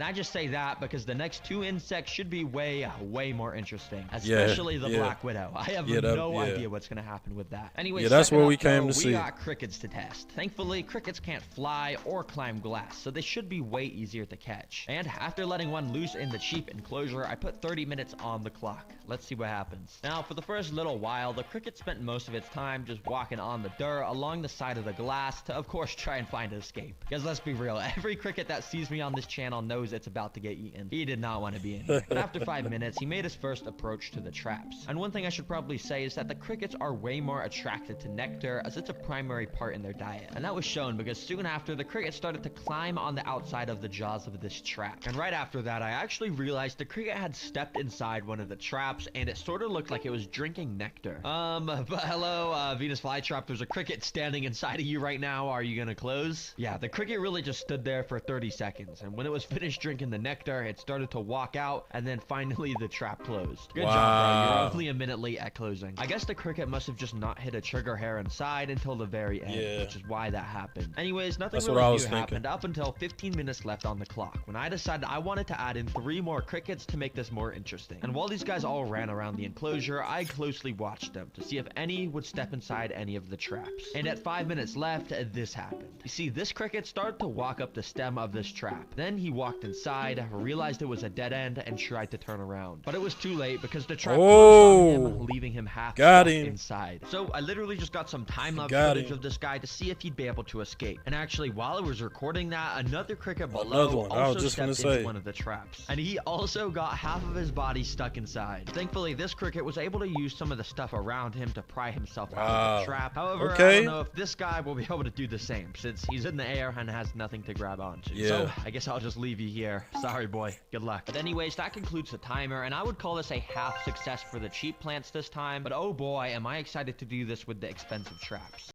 And I just say that because the next 2 insects should be way more interesting, especially the Black Widow. I have no idea what's going to happen with that. Anyway, that's what we came to see. We got crickets to test. Thankfully, crickets can't fly or climb glass, so they should be way easier to catch. And after letting one loose in the cheap enclosure, I put 30 minutes on the clock. Let's see what happens. Now, for the first little while, the cricket spent most of its time just walking on the dirt along the side of the glass to, of course, try and find an escape. Because let's be real, every cricket that sees me on this channel knows it's about to get eaten. He did not want to be in here. But after 5 minutes, he made his first approach to the traps. And one thing I should probably say is that the crickets are way more attracted to nectar, as it's a primary part in their diet. And that was shown because soon after, the cricket started to climb on the outside of the jaws of this trap. And right after that, I actually realized the cricket had stepped inside one of the traps, and it sort of looked like it was drinking nectar. But hello, Venus Flytrap, there's a cricket standing inside of you right now. Are you gonna close? Yeah, the cricket really just stood there for 30 seconds, and when it was finished drinking the nectar, it started to walk out, and then finally the trap closed. Good job, bro. You're only a minute late at closing. I guess the cricket must have just not hit a trigger hair inside until the very end, which is why that happened. Anyways, nothing really new happened up until 15 minutes left on the clock, when I decided I wanted to add in 3 more crickets to make this more interesting. And while these guys all ran around the enclosure, I closely watched them to see if any would step inside any of the traps. And at 5 minutes left, this happened. You see, this cricket started to walk up the stem of this trap. Then he walked inside, realized it was a dead end, and tried to turn around. But it was too late because the trap closed on him, leaving him half stuck inside. So I literally just got some time-lapse footage of this guy to see if he'd be able to escape. And actually, while I was recording that, another cricket below also stepped into one of the traps. And he also got half of his body stuck inside. Thankfully, this cricket was able to use some of the stuff around him to pry himself out of the trap. However, I don't know if this guy will be able to do the same, since he's in the air and has nothing to grab onto. So I guess I'll just leave you here. Sorry, boy. Good luck. But anyways, that concludes the timer, and I would call this a half success for the cheap plants this time. But oh boy, am I excited to do this with the expensive traps.